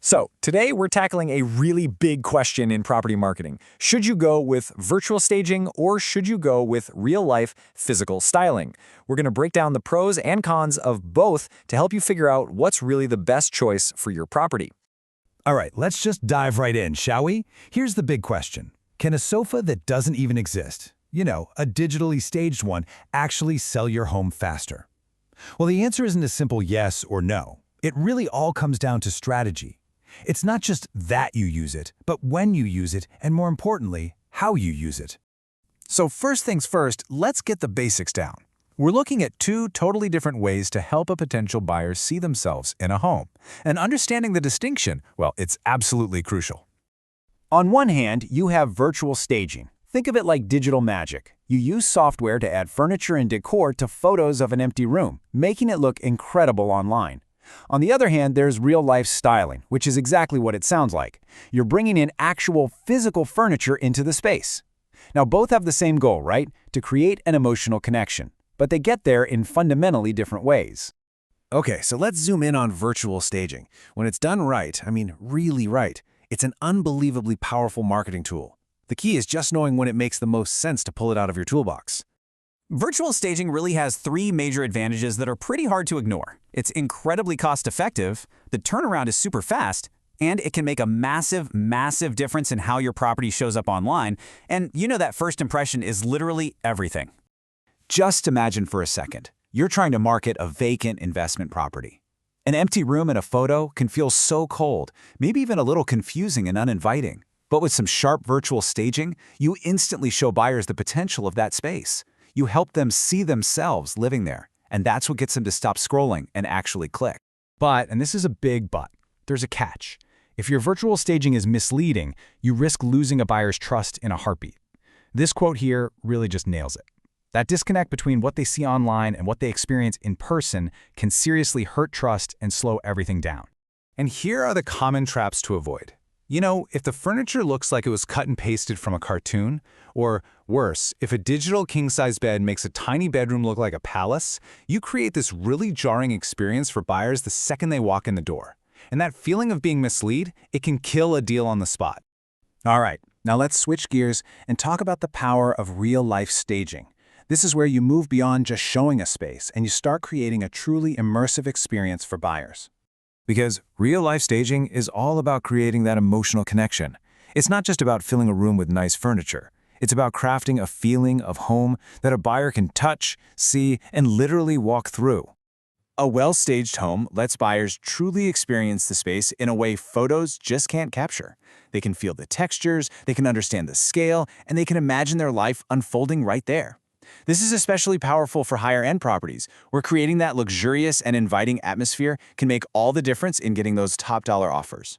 So, today we're tackling a really big question in property marketing. Should you go with virtual staging or should you go with real-life physical styling? We're going to break down the pros and cons of both to help you figure out what's really the best choice for your property. All right, let's just dive right in, shall we? Here's the big question. Can a sofa that doesn't even exist, a digitally staged one, actually sell your home faster? Well, the answer isn't a simple yes or no. It really all comes down to strategy. It's not just that you use it, but when you use it, and more importantly, how you use it. So first things first, let's get the basics down. We're looking at two totally different ways to help a potential buyer see themselves in a home. And understanding the distinction, well, it's absolutely crucial. On one hand, you have virtual staging. Think of it like digital magic. You use software to add furniture and decor to photos of an empty room, making it look incredible online. On the other hand, there's real-life styling, which is exactly what it sounds like. You're bringing in actual physical furniture into the space. Now, both have the same goal, right? To create an emotional connection. But they get there in fundamentally different ways. Okay, so let's zoom in on virtual staging. When it's done right, really right, it's an unbelievably powerful marketing tool. The key is just knowing when it makes the most sense to pull it out of your toolbox. Virtual staging really has three major advantages that are pretty hard to ignore. It's incredibly cost-effective, the turnaround is super fast, and it can make a massive, massive difference in how your property shows up online, and that first impression is literally everything. Just imagine for a second, you're trying to market a vacant investment property. An empty room in a photo can feel so cold, maybe even a little confusing and uninviting. But with some sharp virtual staging, you instantly show buyers the potential of that space. You help them see themselves living there, and that's what gets them to stop scrolling and actually click. But, and this is a big but, there's a catch. If your virtual staging is misleading, you risk losing a buyer's trust in a heartbeat. This quote here really just nails it. That disconnect between what they see online and what they experience in person can seriously hurt trust and slow everything down. And here are the common traps to avoid. If the furniture looks like it was cut and pasted from a cartoon, or worse, if a digital king-size bed makes a tiny bedroom look like a palace, you create this really jarring experience for buyers the second they walk in the door. And that feeling of being misled, it can kill a deal on the spot. All right, now let's switch gears and talk about the power of real-life staging. This is where you move beyond just showing a space and you start creating a truly immersive experience for buyers. Because real-life staging is all about creating that emotional connection. It's not just about filling a room with nice furniture. It's about crafting a feeling of home that a buyer can touch, see, and literally walk through. A well-staged home lets buyers truly experience the space in a way photos just can't capture. They can feel the textures, they can understand the scale, and they can imagine their life unfolding right there. This is especially powerful for higher-end properties, where creating that luxurious and inviting atmosphere can make all the difference in getting those top-dollar offers.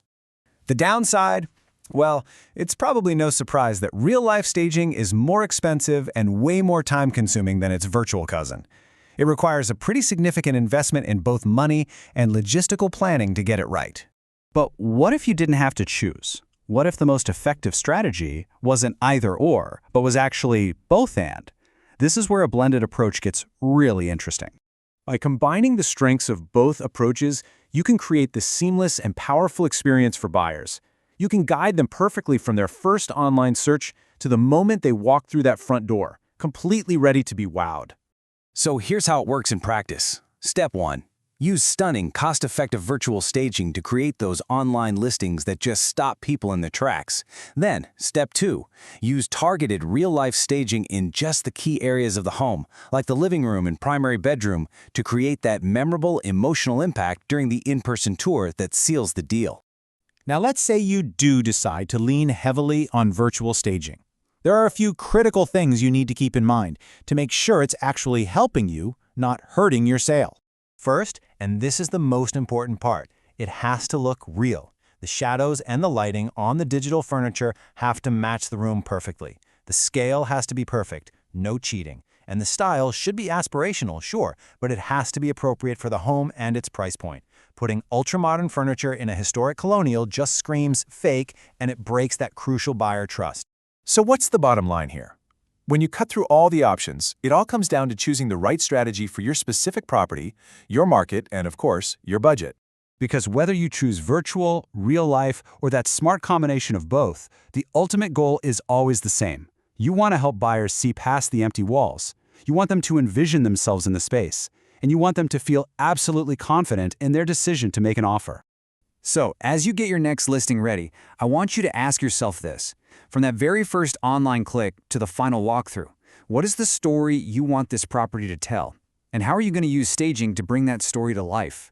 The downside? Well, it's probably no surprise that real-life staging is more expensive and way more time-consuming than its virtual cousin. It requires a pretty significant investment in both money and logistical planning to get it right. But what if you didn't have to choose? What if the most effective strategy wasn't either-or, but was actually both-and? This is where a blended approach gets really interesting. By combining the strengths of both approaches, you can create this seamless and powerful experience for buyers. You can guide them perfectly from their first online search to the moment they walk through that front door, completely ready to be wowed. So here's how it works in practice. Step 1. Use stunning, cost-effective virtual staging to create those online listings that just stop people in their tracks. Then, Step 2. Use targeted real-life staging in just the key areas of the home, like the living room and primary bedroom, to create that memorable emotional impact during the in-person tour that seals the deal. Now let's say you do decide to lean heavily on virtual staging. There are a few critical things you need to keep in mind to make sure it's actually helping you, not hurting your sale. First, and this is the most important part, it has to look real. The shadows and the lighting on the digital furniture have to match the room perfectly. The scale has to be perfect, no cheating. And the style should be aspirational, sure, but it has to be appropriate for the home and its price point. Putting ultra-modern furniture in a historic colonial just screams fake, and it breaks that crucial buyer trust. So what's the bottom line here? When you cut through all the options, it all comes down to choosing the right strategy for your specific property, your market, and of course, your budget. Because whether you choose virtual, real life, or that smart combination of both, the ultimate goal is always the same. You want to help buyers see past the empty walls. You want them to envision themselves in the space, and you want them to feel absolutely confident in their decision to make an offer. So, as you get your next listing ready, I want you to ask yourself this. From that very first online click to the final walkthrough, what is the story you want this property to tell? And how are you going to use staging to bring that story to life?